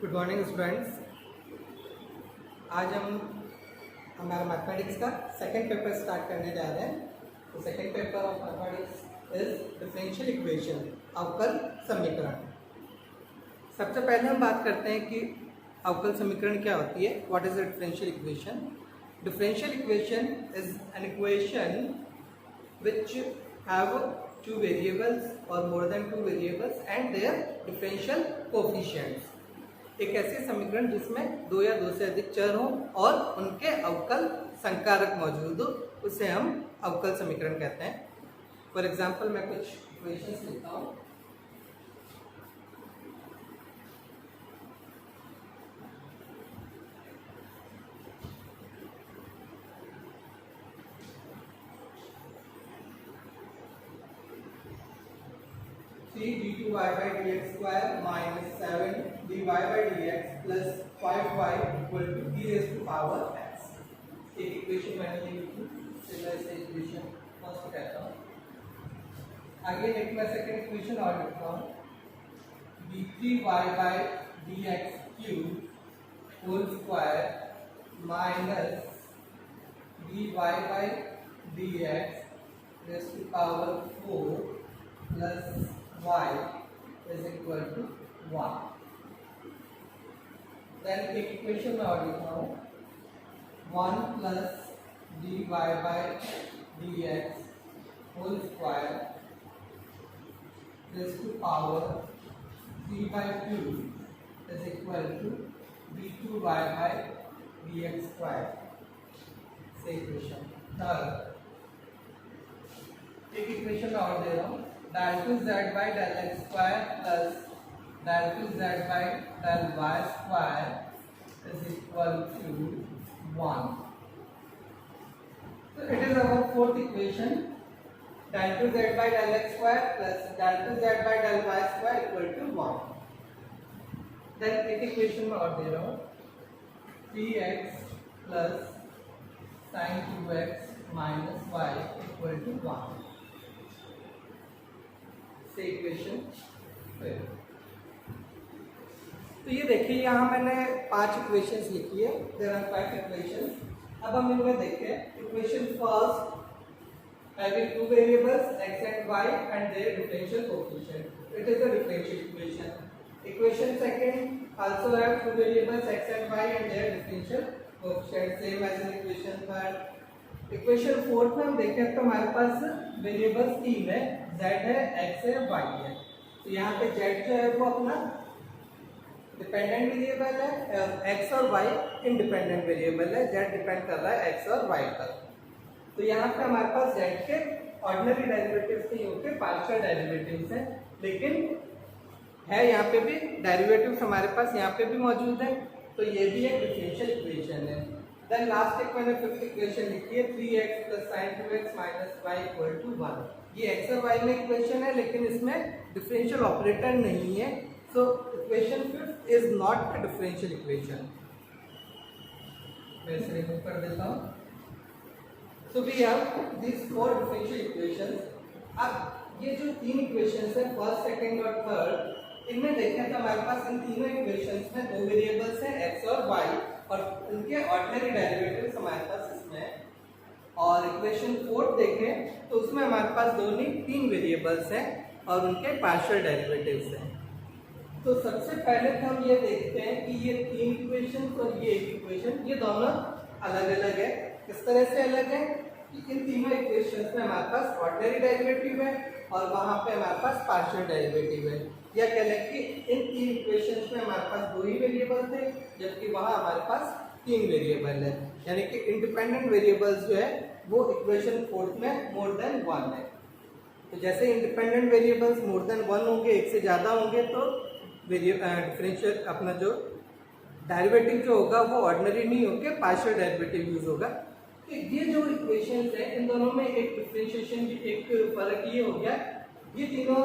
Good morning students. आज हम हमारा मैथमेटिक्स का सेकंड पेपर स्टार्ट करने जा रहे हैं। तो second paper of mathematics is differential equation, अवकल समीकरण। सबसे पहले हम बात करते हैं कि अवकल समीकरण क्या होती है। What is a differential equation? Differential equation is an equation which have two variables or more than two variables and their differential coefficients। एक ऐसे समीकरण जिसमें दो या दो से अधिक चर हो और उनके अवकल संकारक मौजूद हो, उसे हम अवकल समीकरण कहते हैं। फॉर एग्जाम्पल मैं कुछ इक्वेशंस लिखता हूँ। d2y by dx square minus 7 dy by dx plus 5y equal to e raised to power x। एक इक्वेशन मैंने ये लिखी, मैं इसे इक्वेशन फर्स्ट कहता हूँ। आगे एक मैं सेकंड इक्वेशन और लिखता हूँ, d3y by dx cube whole square minus dy by dx raised to power 4 plus y is equal to 1। then एक इक्वेशन में और लिखता हूँ, 1 plus dy by dx whole square raised to power 3 by 2 is equal to d2y by dx square। से equation third. एक equation और दे रहा हूँ, del 2z by del x square plus del 2z by del y square is equal to 1। So it is our fourth equation, del 2z by del x square plus del 2z by del y square equal to 1। then एक equation में और दे रहा हूँ, 3x plus sin 2x minus y equal to 1 से equation. तो ये देखिए, यहाँ मैंने 5 इक्वेशंस लिखी है। There are 5 equations. अब हम इनमें देखें। Equation first having two variables x and y and their differential coefficient, it is a differential equation। Equation second also have two variables x and y and their differential coefficient, same as in equation third. Equation fourth में हम देखें तो हमारे पास variables 3 है, z है, x है, y है। तो यहाँ पे z जो है वो अपना डिपेंडेंट वेरिएबल है, x और y इंडिपेंडेंट वेरिएबल है। z डिपेंड कर रहा है x और y पर। तो यहाँ पे हमारे पास z के ऑर्डिनरी डेरिवेटिव्स नहीं होते, पार्शियल डेरिवेटिव्स हैं, लेकिन है यहाँ पे भी डेरिवेटिव्स हमारे पास यहाँ पे भी मौजूद है। तो ये भी एक डिफरेंशियल इक्वेशन है। देन लास्ट एक मैंने फिफ्थ इक्वेशन लिखी है, 3x plus sin 2x minus y equal to 1। ये x और y में इक्वेशन है, लेकिन इसमें डिफरेंशियल ऑपरेटर नहीं है। So equation fifth is not a differential equation. मैं इसे रिमूव कर देता हूँ। So we have this 4 differential equations. अब ये जो 3 इक्वेशंस है, फर्स्ट, सेकंड और थर्ड, इनमें देखें तो हमारे पास इन तीनों इक्वेशंस में दो वेरिएबल्स हैं x और y, और उनके ऑर्डिनरी डेरिवेटिव्स हमारे पास इसमें है। और इक्वेशन फोर्थ देखें तो उसमें हमारे पास दो नहीं 3 वेरिएबल्स हैं और उनके पार्शियल डेरिवेटिव्स हैं। तो सबसे पहले तो हम ये देखते हैं कि ये 3 इक्वेशंस और ये एक इक्वेशन, ये दोनों अलग अलग है। किस तरह से अलग है कि इन तीनों इक्वेशंस में हमारे पास ऑर्डिनरी डेरिवेटिव है और वहाँ पे हमारे पास पार्शियल डेरिवेटिव है। या कह लें कि इन 3 इक्वेशंस में हमारे पास 2 ही वेरिएबल थे, जबकि वहाँ हमारे पास 3 वेरिएबल है। यानी कि इंडिपेंडेंट वेरिएबल्स जो है वो इक्वेशन फोर्थ में मोर देन 1 है। तो जैसे इंडिपेंडेंट वेरिएबल्स मोर देन 1 होंगे, एक से ज़्यादा होंगे, तो डिफरेंशियल अपना जो डेरिवेटिव जो होगा वो ऑर्डिनरी नहीं होकर पार्शियल डेरिवेटिव यूज होगा। तो ये जो इक्वेशंस है, इन दोनों में एक डिफरेंशिएशन, एक फर्क ये हो गया, ये तीनों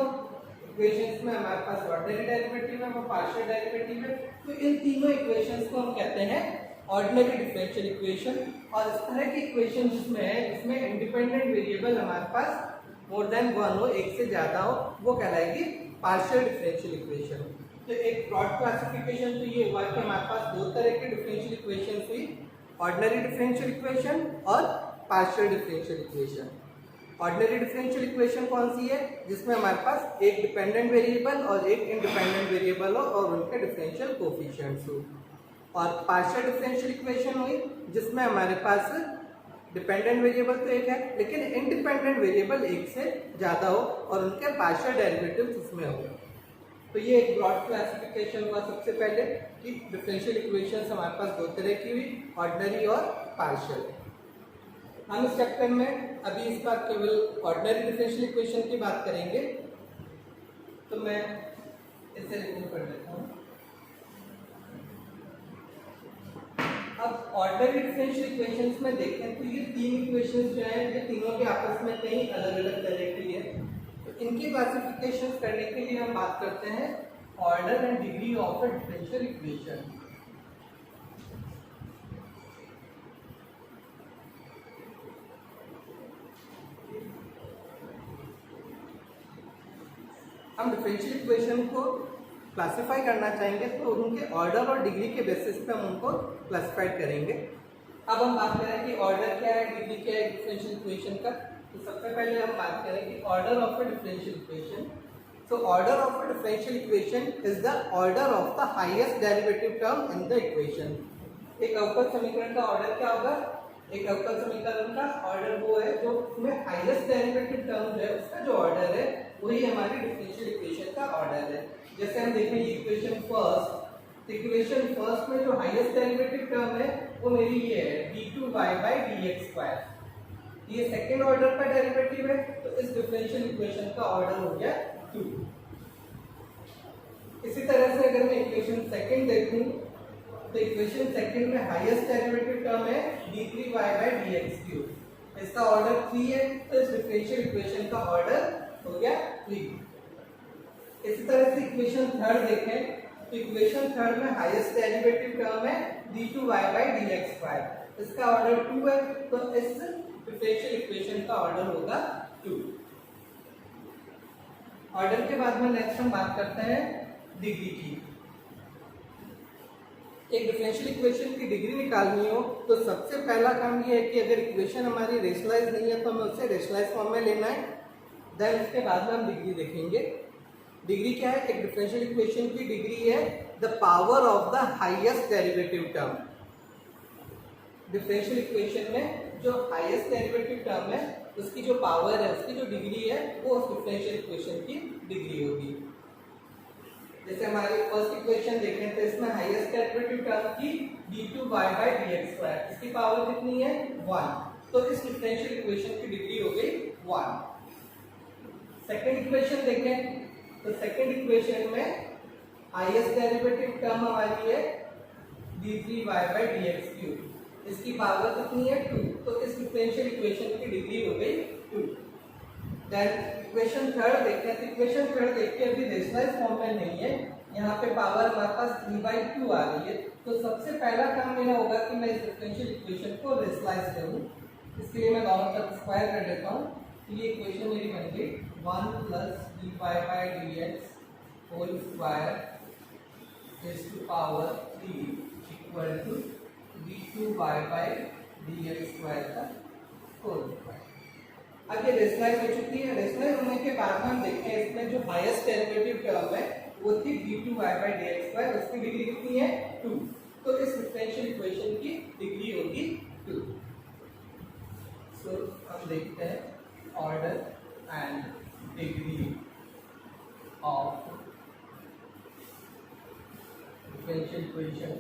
इक्वेशंस में हमारे पास ऑर्डिनरी डेरिवेटिव है, वो पार्शियल डेरिवेटिव है। तो इन तीनों इक्वेशंस को हम कहते हैं ऑर्डिनरी डिफरेंशियल इक्वेशन। और इस तरह की इक्वेशन जिसमें है, इसमें इंडिपेंडेंट वेरिएबल हमारे पास मोर देन 1 हो, एक से ज्यादा हो, वो कहलाएगी पार्शियल डिफरेंशियल इक्वेशन। तो एक ब्रॉड क्लासिफिकेशन तो ये हुआ कि हमारे पास दो तरह की डिफरेंशियल इक्वेशन हुई, ऑर्डिनरी डिफरेंशियल इक्वेशन और partial differential equation. Ordinary differential equation कौन सी है? जिसमें हमारे पास एक डिपेंडेंट वेरिएबल और एक इंडिपेंडेंट वेरिएबल हो और उनके डिफरेंशियल कोफिशिएंट्स हो। और पार्शियल डिफरेंशियल इक्वेशन हुई जिसमें हमारे पास डिपेंडेंट वेरिएबल तो एक है लेकिन इंडिपेंडेंट वेरिएबल एक से ज़्यादा हो और उनके पार्शियल डेरिवेटिव्स उसमें हो। तो ये एक ब्रॉड क्लासिफिकेशन हुआ सबसे पहले कि डिफरेंशियल इक्वेशंस हमारे पास दो तरह की हुई, ऑर्डिनरी और पार्शियल। हम इस चैप्टर में अभी इस बार केवल ऑर्डिनरी डिफरेंशियल इक्वेशन की बात करेंगे। तो मैं इसे रिमूव कर देता हूँ। अब ऑर्डिनरी डिफरेंशियल इक्वेशंस में देखें तो ये तीन इक्वेशंस जो हैं ये तीनों के आपस में कई अलग अलग तरह की है। तो इनकी क्लासिफिकेशन करने के लिए हम बात करते हैं order and degree of a differential equation. हम डिफरेंशियल इक्वेशन को क्लासिफाई करना चाहेंगे तो उनके ऑर्डर और डिग्री के बेसिस पे हम उनको क्लासिफाइड करेंगे। अब हम बात करें कि ऑर्डर क्या है, डिग्री क्या है डिफरेंशियल इक्वेशन का। तो सबसे पहले हम बात करें कि order of a differential equation. So order of a differential equation is the order of the highest derivative term in the equation. एक अवकल समीकरण का ऑर्डर क्या होगा? एक अवकल समीकरण का ऑर्डर वो है जो उसमें हाईएस्ट डेरिवेटिव टर्म है उसका जो ऑर्डर है वही हमारी डिफरेंशियल इक्वेशन का ऑर्डर है। जैसे हम देखें इक्वेशन फर्स्ट में जो हाईएस्ट डेरिवेटिव टर्म है वो मेरी ये है d2y/dx²। ये सेकंड ऑर्डर का डेरिवेटिव है तो इस डिफरेंशियल इक्वेशन का ऑर्डर हो गया 2। इसी तरह से अगर मैं इक्वेशन सेकंड देखूं तो इक्वेशन सेकंड में हाईएस्ट डेरिवेटिव टर्म है d3y/dx³। इसका ऑर्डर 3 है तो इस डिफरेंशियल इक्वेशन का ऑर्डर हो गया 3। इसी तरह से इक्वेशन थर्ड देखें तो इक्वेशन थर्ड में हाईएस्ट डेरिवेटिव टर्म है d2y/dx²। इसका ऑर्डर 2 है तो इस डिफरेंशियल इक्वेशन का ऑर्डर होगा 2। ऑर्डर के बाद में नेक्स्ट हम बात करते हैं डिग्री की। एक डिफरेंशियल इक्वेशन की डिग्री निकालनी हो तो सबसे पहला काम ये है कि अगर इक्वेशन हमारी रेशनलाइज नहीं है तो हमें उसे रेशनलाइज फॉर्म में लेना है। देन उसके बाद में हम डिग्री देखेंगे। डिग्री क्या है? एक डिफरेंशियल इक्वेशन की डिग्री है the power of the highest derivative term. Differential equation में जो हाईएस्ट डेरिवेटिव टर्म है उसकी जो पावर है उसकी जो डिग्री है वो उस डिफरेंशियल इक्वेशन की डिग्री होगी। जैसे हमारी फर्स्ट इक्वेशन देखें तो इसमें हाईएस्ट डेरिवेटिव टर्म की d2y/dx²। इसकी पावर कितनी है? 1। तो इस डिफरेंशियल इक्वेशन की डिग्री हो गई 1। सेकंड इक्वेशन देखें तो सेकंड इक्वेशन में हाईएस्ट डेरिवेटिव टर्म हमारी है d3y/dx³। इसकी पावर कितनी है? 2। तो इस डिफरेंशियल इक्वेशन की डिग्री हो गई 2। देन इक्वेशन थर्ड देखते हैं तो इक्वेशन थर्ड देख के अभी रेशनलाइज फॉर्म में नहीं है, यहाँ पे पावर हमारे पास 3/2 आ रही है। तो सबसे पहला काम मेरा होगा कि मैं इस डिफरेंशियल इक्वेशन को रेशनलाइज करूँ। इसके लिए मैं दोनों तरफ स्क्वायर कर देता हूँ। तो ये इक्वेशन मेरी बन गई 1 + dy/dx² is to power 3 equal to d2y/dx² का होल स्क्वायर। अब ये रेशनलाइज हो चुकी है। रेशनलाइज होने के बाद हम देखते हैं इसमें जो हाईएस्ट डेरिवेटिव टर्म है वो थी d2y/dx²। उसकी डिग्री कितनी है? 2। तो इस डिफरेंशियल इक्वेशन की डिग्री होगी 2। सो हम देखते हैं order and degree of differential equation.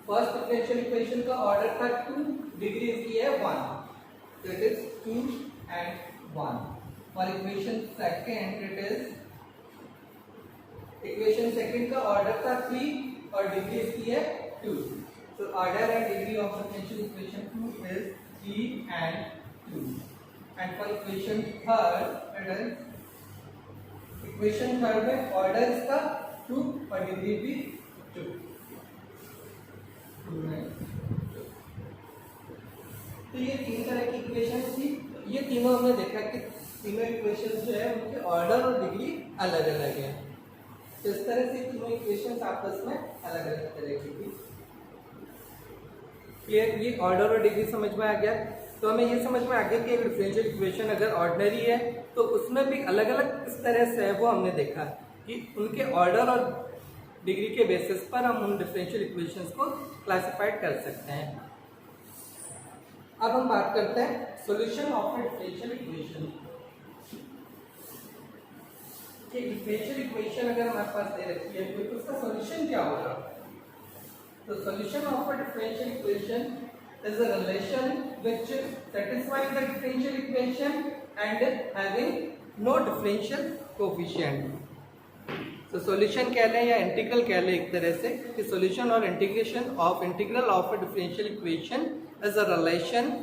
First differential equation का ऑर्डर था 2, डिग्री इसकी है 1। तो इट इज 2 and 1। और इक्वेशन सेकंड का ऑर्डर था 3 और डिग्री इसकी है 2। तो order and degree of differential equation 2 is 3 and 2। And for equation third it is equation third में ऑर्डर इसका 2 और डिग्री भी 2। तो ये तीन तरह की इक्वेशन थी। ये तीनों हमने देखा कि तीनों इक्वेशंस जो है उनके ऑर्डर और डिग्री अलग अलग है। तो इस तरह से तीनों इक्वेशंस आपस में अलग अलग तरह की थी। क्लियर? ये ऑर्डर और डिग्री समझ में आ गया। तो हमें ये समझ में आ गया कि एक डिफरेंशियल इक्वेशन अगर ऑर्डिनरी है तो उसमें भी अलग अलग किस तरह से है वो हमने देखा कि उनके ऑर्डर और डिग्री के बेसिस पर हम उन डिफरेंशियल इक्वेशंस को क्लासिफाइड कर सकते हैं। अब हम बात करते हैं solution of A differential equation. Differential equation अगर हमारे पास दे रखी है तो उसका सॉल्यूशन क्या होगा? तो solution of a differential equation is a relation which satisfies the differential equation and having no differential coefficient. So solution कह लें या इंटीग्रल कह लें एक तरह से कि सॉल्यूशन और integration of integral of a differential equation is a relation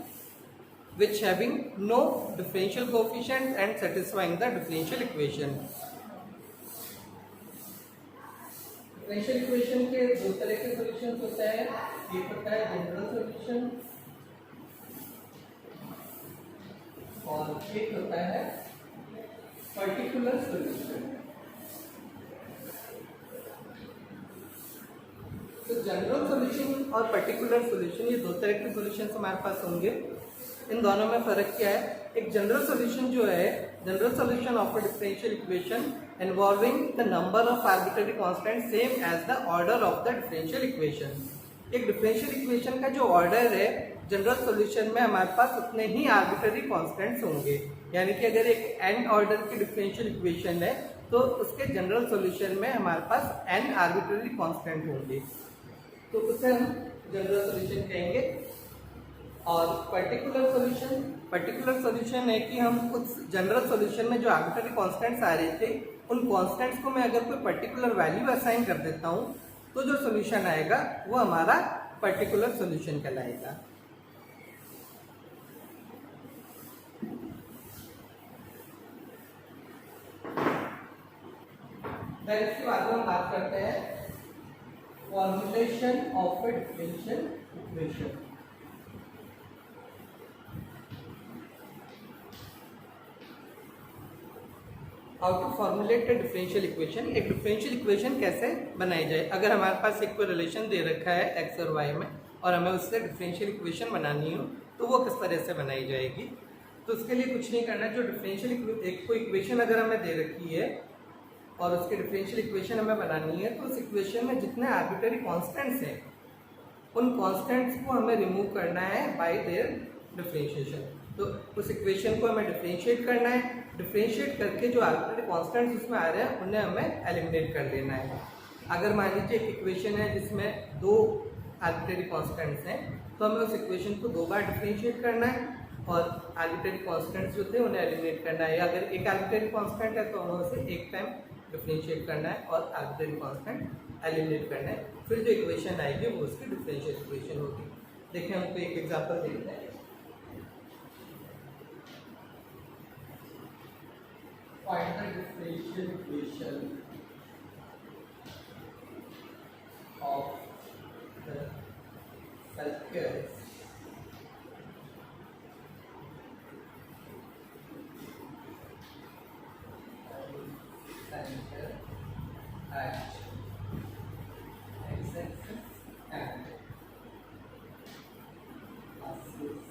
which having no differential coefficient and satisfying the differential equation. Differential equation के दो तरह के सॉल्यूशंस होते हैं। एक होता है जनरल सॉल्यूशन और एक होता है पर्टिकुलर सॉल्यूशन। तो जनरल सॉल्यूशन और पर्टिकुलर सॉल्यूशन ये दो तरह के सॉल्यूशंस हमारे पास होंगे। इन दोनों में फर्क क्या है? एक जनरल सॉल्यूशन जो है, general solution of a differential equation involving the number of arbitrary constants same as the order of the differential equation. एक डिफरेंशियल इक्वेशन का जो ऑर्डर है जनरल सॉल्यूशन में हमारे पास उतने ही आर्बिट्ररी कांस्टेंट्स होंगे। यानी कि अगर एक n ऑर्डर की डिफरेंशियल इक्वेशन है तो उसके जनरल सॉल्यूशन में हमारे पास n आर्बिट्ररी कांस्टेंट होंगे, तो उसे हम जनरल सॉल्यूशन कहेंगे। और पर्टिकुलर सॉल्यूशन है कि हम उस जनरल सॉल्यूशन में जो आर्बिट्ररी कांस्टेंट्स आ रहे थे उन कांस्टेंट्स को मैं अगर कोई पर्टिकुलर वैल्यू असाइन कर देता हूं तो जो सॉल्यूशन आएगा वो हमारा पर्टिकुलर सॉल्यूशन कहलाएगा। फिर इसके बाद हम बात करते हैं formulation of a differential equation. How to formulate a differential equation. एक डिफरेंशियल इक्वेशन कैसे बनाई जाए? अगर हमारे पास एक कोई रिलेशन दे रखा है एक्स और वाई में और हमें उससे डिफरेंशियल इक्वेशन बनानी हो तो वो किस तरह से बनाई जाएगी? तो उसके लिए कुछ नहीं करना। जो डिफरेंशियल एक कोई इक्वेशन अगर हमें दे रखी है और उसकी डिफरेंशियल इक्वेशन हमें बनानी है तो उस इक्वेशन में जितने आर्बिट्ररी कॉन्स्टेंट्स हैं उन कॉन्स्टेंट्स को हमें रिमूव करना है बाय देयर डिफरेंशिएशन। तो उस इक्वेशन को हमें डिफरेंशिएट करना है। डिफरेंशिएट करके जो आर्बिट्ररी कॉन्स्टेंट्स उसमें आ रहे हैं उन्हें हमें एलिमिनेट कर देना है। अगर मान लीजिए एक इक्वेशन है जिसमें दो आर्बिट्ररी कॉन्स्टेंट्स हैं तो हमें उस इक्वेशन को दो बार डिफरेंशिएट करना है और आर्बिट्ररी कॉन्स्टेंट्स जो थे उन्हें एलिमिनेट करना है। अगर एक आर्बिट्ररी कॉन्स्टेंट है तो हमें उसे एक टाइम डिफरेंशिएट करना है और आर्बिट्ररी कॉन्स्टेंट एलिमिनेट करना है। फिर जो इक्वेशन आएगी वो उसकी डिफरेंशियल इक्वेशन होगी। देखिए हमको एक एग्जांपल देखते हैं। Find the differential equation of the circles center at x-axis and axis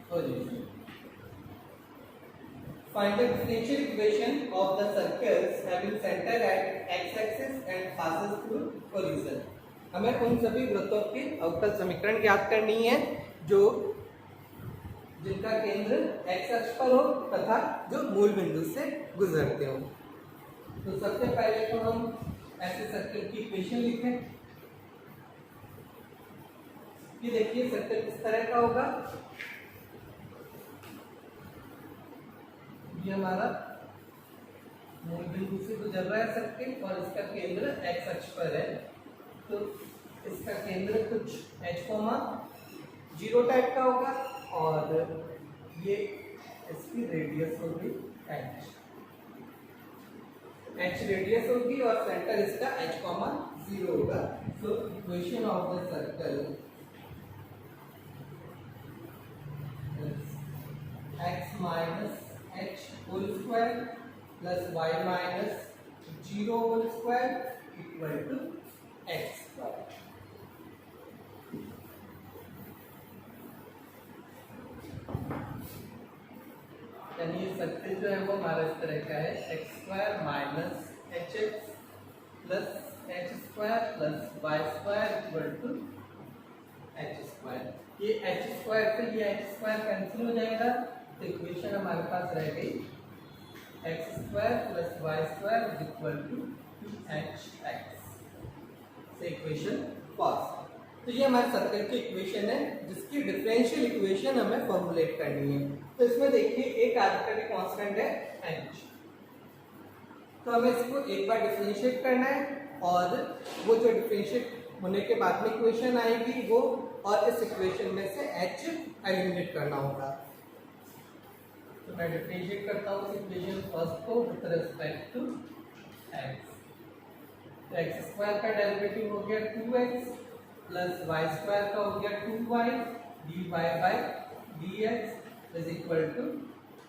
origin. Find the differential equation of the circles having center at x-axis and passes through origin. हमें उन सभी वृत्तों की अवकल समीकरण ज्ञात करनी है जो जिनका केंद्र x अक्ष पर हो तथा जो मूल बिंदु से गुजरते हो। तो सबसे पहले तो हम ऐसे सर्कल की इक्वेशन लिखें कि देखिए सर्कल किस तरह का होगा। ये हमारा मूल बिंदु से गुजर रहा है सर्कल और इसका केंद्र x अक्ष पर है। तो इसका केंद्र कुछ h,0 टाइप का होगा और ये इसकी रेडियस होगी h रेडियस होगी और सेंटर इसका h,0 होगा। तो equation of the circle minus h whole square plus y minus 0 whole square equal to x square. यानी ये सर्कल जो है वो हमारा इस तरह का है, x square minus h x plus h square plus y square equal to h square. ये एच स्क्वायर से ये एच स्क्वायर कैंसिल हो जाएगा, तो इक्वेशन हमारे पास रह गई x square plus y square is equal to h x. से इक्वेशन पास। तो ये हमारे सर्कल की इक्वेशन है जिसकी डिफरेंशियल इक्वेशन हमें फॉर्मुलेट करनी है। तो इसमें देखिए एक आर्बिट्ररी कांस्टेंट है h, तो हमें इसको एक बार डिफरेंशिएट करना है और वो जो डिफरेंशिएट होने के बाद में इक्वेशन आएगी वो, और इस इक्वेशन में से h एलिमिनेट करना होगा। तो मैं डिफरेंशिएट करता हूँ इस इक्वेशन फर्स्ट को विद रिस्पेक्ट टू x। तो एक्स स्क्वायर का डेरिवेटिव हो गया 2x प्लस वाई स्क्वायर का हो गया 2y dy by dx is equal to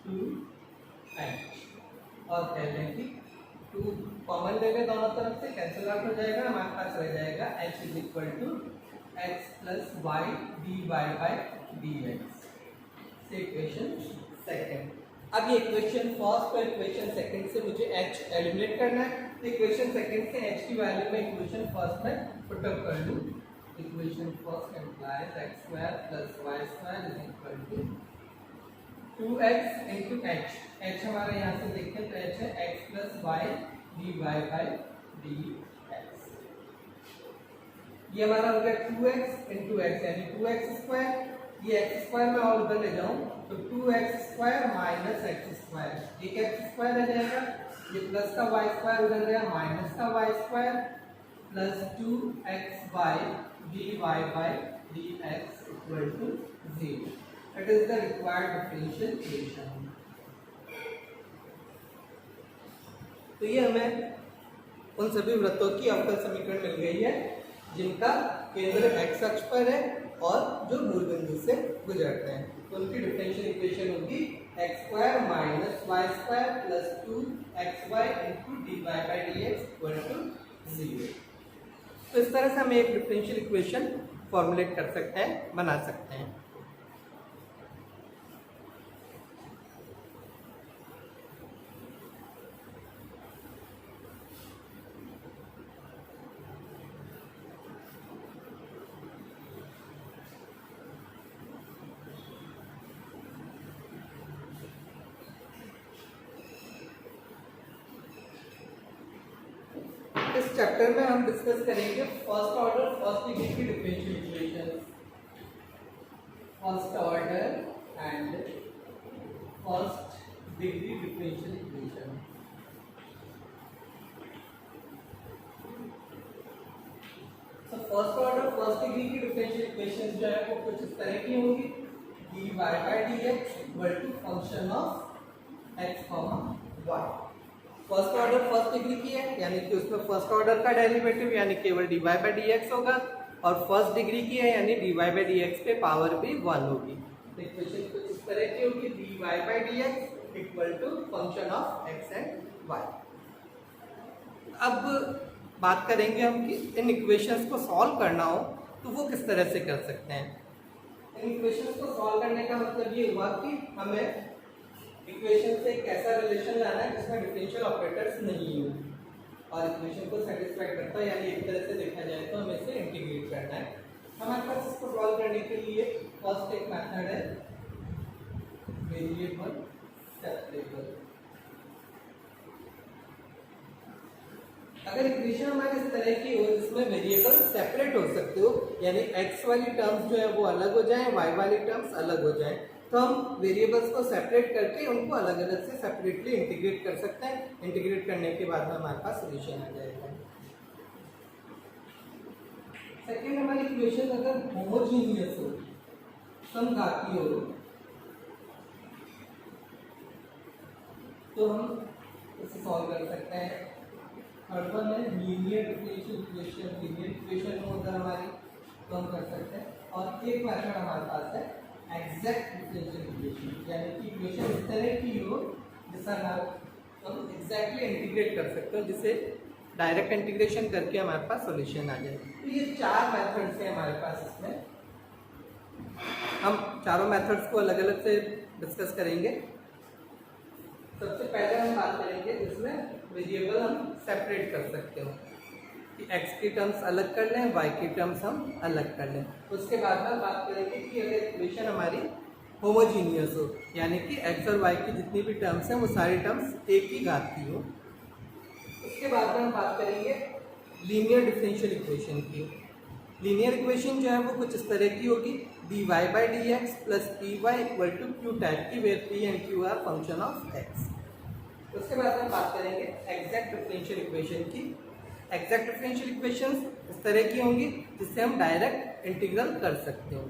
2h। और कह लें कि 2 कॉमन ले लें दोनों तरफ से, कैंसिल आउट हो जाएगा, हमारे पास रह जाएगा h is equal to x plus y dy by dx। से इक्वेशन सेकेंड। अब ये इक्वेशन फर्स्ट और इक्वेशन सेकंड से मुझे h एलिमिनेट करना है। तो इक्वेशन सेकंड से h की वैल्यू में इक्वेशन फर्स्ट में पुट अप कर लूं। Equation first implies x square plus y square is equal to 2x into h। h हमारे यहाँ से देखते हैं तो h है x plus y dy by dx। ये हमारा हो गया 2x इनटू x यानी 2x स्क्वायर। ये x स्क्वायर में और उधर ले जाऊं तो 2x square minus x square, एक x स्क्वायर रह जाएगा, ये प्लस का y स्क्वायर उधर गया माइनस का y square plus 2xy dy by dx equal to 0। It is the required differential equation. तो ये हमें उन सभी वृत्तों की अवकल समीकरण मिल गई है जिनका केंद्र x अक्ष पर है और जो मूल बिंदु से गुजरते हैं। तो उनकी डिफरेंशियल इक्वेशन होगी x square minus y square plus 2xy into dy by dx equal to 0। तो इस तरह से हम एक डिफरेंशियल इक्वेशन फॉर्मुलेट कर सकते हैं, बना सकते हैं। इस चैप्टर में हम डिस्कस करेंगे फर्स्ट ऑर्डर फर्स्ट डिग्री की differential equation, first order and first degree differential equation. तो फर्स्ट ऑर्डर फर्स्ट डिग्री की डिफरेंशियल इक्वेशन जो है वो कुछ इस तरह की होंगी, dy by dx equal to function of x, y। First order first degree की है यानी कि उसमें फर्स्ट ऑर्डर का डेरिवेटिव यानी केवल dy बाई dx होगा, और फर्स्ट डिग्री की है यानी dy बाई dx पे पावर भी 1 होगी। तो इक्वेशन कुछ इस तरह की होगी, dy by dx equal to function of x and y। अब बात करेंगे हम कि इन इक्वेशंस को सॉल्व करना हो तो वो किस तरह से कर सकते हैं। इन इक्वेशंस को सॉल्व करने का मतलब ये हुआ कि हमें इक्वेशन से एक ऐसा रिलेशन लाना है जिसमें डिफरेंशियल ऑपरेटर्स नहीं हो और इक्वेशन को सेटिस्फाई करता है, यानी एक तरह से देखा जाए तो हमें इसे इंटीग्रेट करना है। हमारे पास इसको सॉल्व करने के लिए फर्स्ट एक मेथड है वेरिएबल सेपरेबल। अगर इक्वेशन हमारे इस तरह की हो जिसमें वेरिएबल सेपरेट हो सकते हो, यानी x वाली टर्म्स जो है वो अलग हो जाए, y वाली टर्म्स अलग हो जाए, तो हम वेरिएबल्स को सेपरेट करके उनको अलग अलग से सेपरेटली इंटीग्रेट कर सकते हैं। इंटीग्रेट करने के बाद में हमारे पास सोल्यूशन आ जाएगा। सेकेंड, हमारी इक्वेशन अगर होमोजीनियस हो, समघातीय हो, तो हम इसे सॉल्व कर सकते हैं। थर्ड वन है linear differential equation. Linear equation हो अगर हमारी तो हम कर सकते हैं। और एक मेथड हमारे पास है एग्जैक्ट डिफरेंशियल इक्वेशन, यानी कि इक्वेशन इस तरह की हो जिसका हम एग्जैक्टली इंटीग्रेट कर सकते हो, जिसे डायरेक्ट इंटीग्रेशन करके हमारे पास सॉल्यूशन आ जाए। तो ये 4 मेथड्स हैं हमारे पास। इसमें हम चारों मेथड्स को अलग अलग से डिस्कस करेंगे। सबसे पहले हम बात करेंगे जिसमें वेरिएबल हम सेपरेट कर सकते हो कि x की टर्म्स अलग कर लें, y की टर्म्स हम अलग कर लें। उसके बाद हम बात करेंगे कि अगर इक्वेशन हमारी होमोजीनियस हो, यानी कि x और y की जितनी भी टर्म्स हैं वो सारी टर्म्स एक ही घात की हो। उसके बाद हम बात करेंगे लीनियर डिफरेंशियल इक्वेशन की। लीनियर इक्वेशन जो है वो कुछ इस तरह की होगी, dy/dx + py = q टाइप की, where p and q are function of x। उसके बाद हम बात करेंगे एग्जैक्ट डिफरेंशियल इक्वेशन की। एग्जैक्ट डिफरेंशियल इक्वेशंस इस तरह की होंगी जिससे हम डायरेक्ट इंटीग्रल कर सकते हो।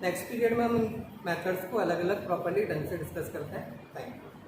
नेक्स्ट पीरियड में हम इन मेथड्स को अलग अलग प्रॉपर्ली ढंग से डिस्कस करते हैं। Thank you.